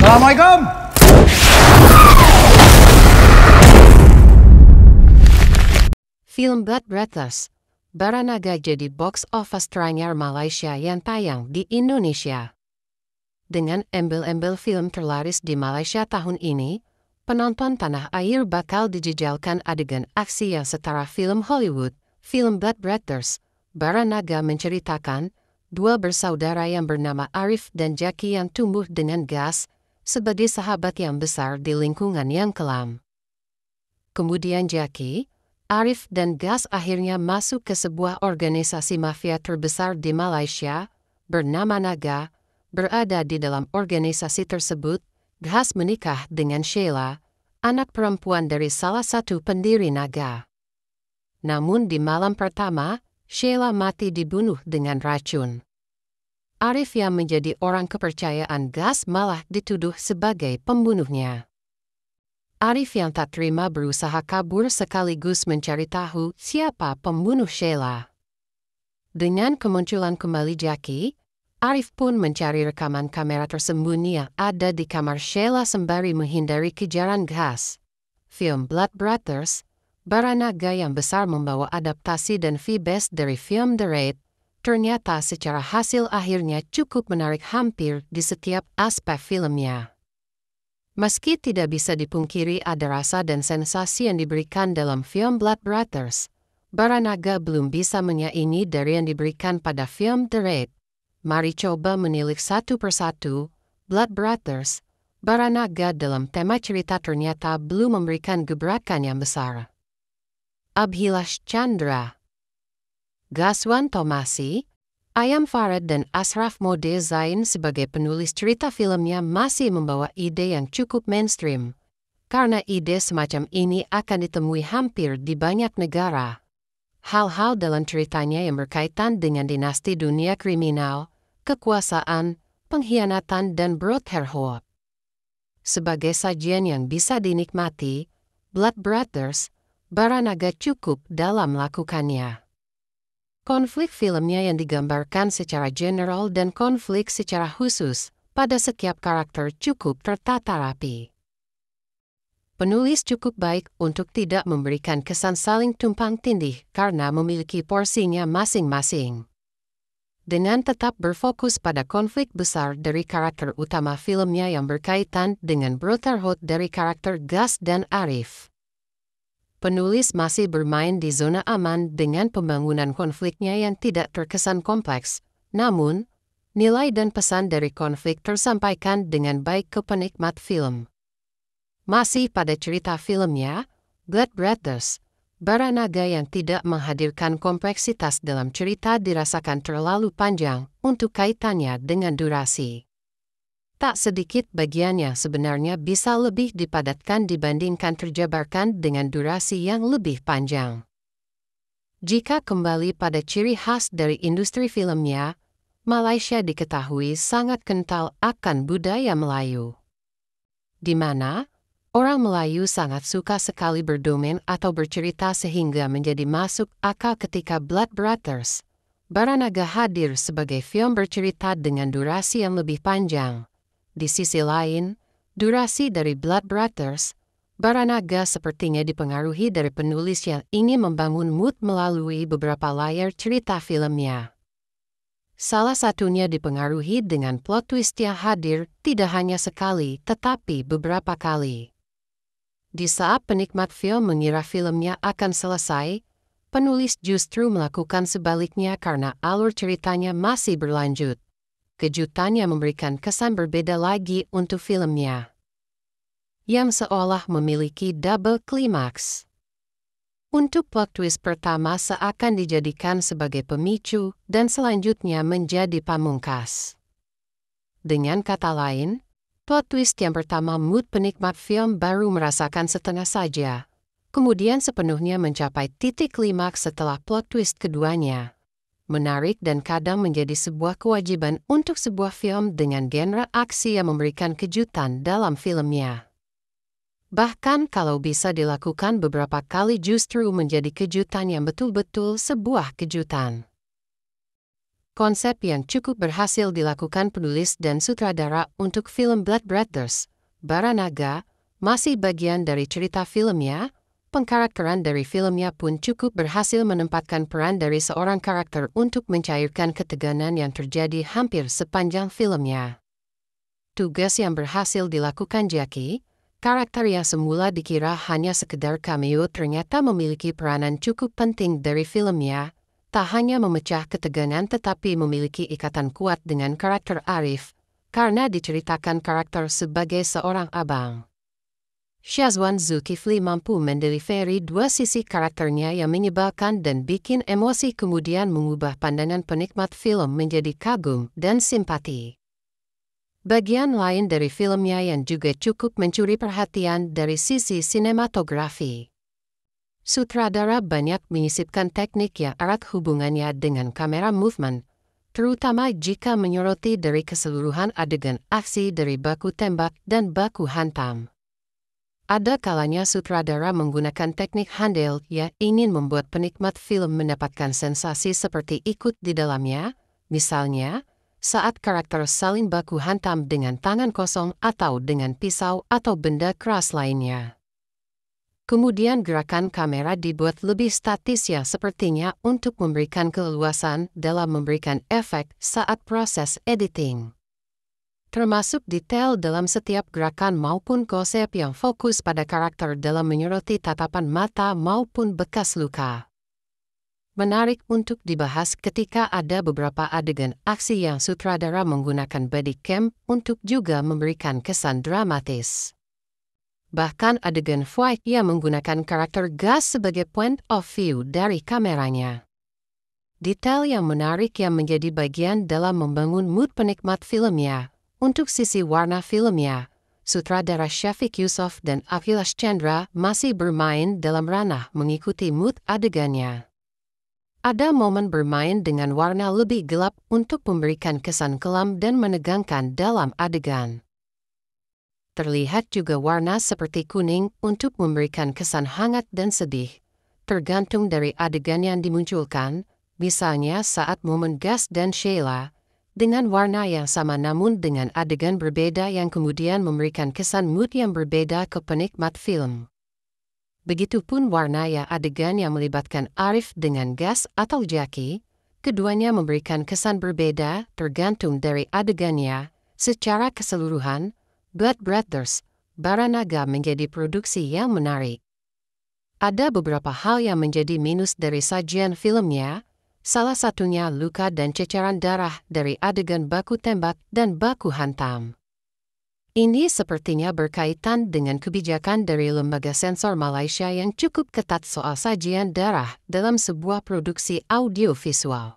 Assalamualaikum. Film Blood Brothers Baranaga jadi box office teranyar Malaysia yang tayang di Indonesia. Dengan embel-embel film terlaris di Malaysia tahun ini, penonton tanah air bakal dijejalkan adegan aksi yang setara film Hollywood. Film Blood Brothers Baranaga menceritakan dua bersaudara yang bernama Arif dan Jackie yang tumbuh dengan gas sebagai sahabat yang besar di lingkungan yang kelam. Kemudian Jackie, Arif dan Gas akhirnya masuk ke sebuah organisasi mafia terbesar di Malaysia, bernama Naga. Berada di dalam organisasi tersebut, Gas menikah dengan Sheila, anak perempuan dari salah satu pendiri Naga. Namun di malam pertama, Sheila mati dibunuh dengan racun. Arif yang menjadi orang kepercayaan Gas malah dituduh sebagai pembunuhnya. Arif yang tak terima berusaha kabur sekaligus mencari tahu siapa pembunuh Sheila. Dengan kemunculan kembali Jackie, Arif pun mencari rekaman kamera tersembunyi yang ada di kamar Sheila sembari menghindari kejaran Gas. Film Blood Brothers Baranaga yang besar membawa adaptasi dan fee base dari film The Raid, ternyata secara hasil akhirnya cukup menarik hampir di setiap aspek filmnya. Meski tidak bisa dipungkiri ada rasa dan sensasi yang diberikan dalam film Blood Brothers, Baranaga belum bisa menyaingi dari yang diberikan pada film The Raid. Mari coba menilik satu persatu. Blood Brothers Baranaga dalam tema cerita ternyata belum memberikan gebrakan yang besar. Abhilash Chandra, Gaswan Thomasi, Ayam Farid dan Ashraf Mode Zain sebagai penulis cerita filmnya masih membawa ide yang cukup mainstream, karena ide semacam ini akan ditemui hampir di banyak negara. Hal-hal dalam ceritanya yang berkaitan dengan dinasti dunia kriminal, kekuasaan, pengkhianatan dan brotherhood. Sebagai sajian yang bisa dinikmati, Blood Brothers Baranaga cukup dalam melakukannya. Konflik filmnya yang digambarkan secara general dan konflik secara khusus pada setiap karakter cukup tertata rapi. Penulis cukup baik untuk tidak memberikan kesan saling tumpang tindih karena memiliki porsinya masing-masing. Dengan tetap berfokus pada konflik besar dari karakter utama filmnya yang berkaitan dengan brotherhood dari karakter Gas dan Arif. Penulis masih bermain di zona aman dengan pembangunan konfliknya yang tidak terkesan kompleks, namun, nilai dan pesan dari konflik tersampaikan dengan baik ke penikmat film. Masih pada cerita filmnya, Blood Brothers Baranaga yang tidak menghadirkan kompleksitas dalam cerita dirasakan terlalu panjang untuk kaitannya dengan durasi. Tak sedikit bagian yang sebenarnya bisa lebih dipadatkan dibandingkan terjabarkan dengan durasi yang lebih panjang. Jika kembali pada ciri khas dari industri filmnya, Malaysia diketahui sangat kental akan budaya Melayu, di mana orang Melayu sangat suka sekali berdomen atau bercerita sehingga menjadi masuk akal ketika Blood Brothers Baranaga hadir sebagai film bercerita dengan durasi yang lebih panjang. Di sisi lain, durasi dari Blood Brothers Baranaga sepertinya dipengaruhi dari penulis yang ingin membangun mood melalui beberapa layar cerita filmnya. Salah satunya dipengaruhi dengan plot twist yang hadir tidak hanya sekali tetapi beberapa kali. Di saat penikmat film mengira filmnya akan selesai, penulis justru melakukan sebaliknya karena alur ceritanya masih berlanjut. Kejutannya memberikan kesan berbeda lagi untuk filmnya, yang seolah memiliki double climax. Untuk plot twist pertama seakan dijadikan sebagai pemicu dan selanjutnya menjadi pamungkas. Dengan kata lain, plot twist yang pertama mood penikmat film baru merasakan setengah saja, kemudian sepenuhnya mencapai titik klimaks setelah plot twist keduanya. Menarik dan kadang menjadi sebuah kewajiban untuk sebuah film dengan genre aksi yang memberikan kejutan dalam filmnya. Bahkan kalau bisa dilakukan beberapa kali justru menjadi kejutan yang betul-betul sebuah kejutan. Konsep yang cukup berhasil dilakukan penulis dan sutradara untuk film Blood Brothers, Baranaga, masih bagian dari cerita filmnya. Pengkarakteran dari filmnya pun cukup berhasil menempatkan peran dari seorang karakter untuk mencairkan ketegangan yang terjadi hampir sepanjang filmnya. Tugas yang berhasil dilakukan Jackie, karakter yang semula dikira hanya sekedar cameo ternyata memiliki peranan cukup penting dari filmnya, tak hanya memecah ketegangan tetapi memiliki ikatan kuat dengan karakter Arif, karena diceritakan karakter sebagai seorang abang. Syazwan Zulkifli mampu mendeliveri dua sisi karakternya yang menyebalkan dan bikin emosi kemudian mengubah pandangan penikmat film menjadi kagum dan simpati. Bagian lain dari filmnya yang juga cukup mencuri perhatian dari sisi sinematografi. Sutradara banyak menyisipkan teknik yang erat hubungannya dengan kamera movement, terutama jika menyoroti dari keseluruhan adegan aksi dari baku tembak dan baku hantam. Ada kalanya sutradara menggunakan teknik handheld yang ingin membuat penikmat film mendapatkan sensasi seperti ikut di dalamnya, misalnya saat karakter saling baku hantam dengan tangan kosong atau dengan pisau atau benda keras lainnya. Kemudian gerakan kamera dibuat lebih statis yang sepertinya untuk memberikan keleluasan dalam memberikan efek saat proses editing. Termasuk detail dalam setiap gerakan maupun konsep yang fokus pada karakter dalam menyoroti tatapan mata maupun bekas luka. Menarik untuk dibahas ketika ada beberapa adegan aksi yang sutradara menggunakan body cam untuk juga memberikan kesan dramatis. Bahkan adegan fight yang menggunakan karakter gas sebagai point of view dari kameranya. Detail yang menarik yang menjadi bagian dalam membangun mood penikmat filmnya. Untuk sisi warna filmnya, sutradara Syafiq Yusof dan Akhilesh Chandra masih bermain dalam ranah mengikuti mood adegannya. Ada momen bermain dengan warna lebih gelap untuk memberikan kesan kelam dan menegangkan dalam adegan. Terlihat juga warna seperti kuning untuk memberikan kesan hangat dan sedih, tergantung dari adegan yang dimunculkan, misalnya saat momen Gas dan Sheila, dengan warna yang sama namun dengan adegan berbeda yang kemudian memberikan kesan mood yang berbeda ke penikmat film. Begitupun warna yang adegan yang melibatkan Arif dengan Gas atau Jackie, keduanya memberikan kesan berbeda tergantung dari adegannya. Secara keseluruhan, Blood Brothers, Baranaga menjadi produksi yang menarik. Ada beberapa hal yang menjadi minus dari sajian filmnya, salah satunya luka dan ceceran darah dari adegan baku tembak dan baku hantam. Ini sepertinya berkaitan dengan kebijakan dari lembaga sensor Malaysia yang cukup ketat soal sajian darah dalam sebuah produksi audiovisual.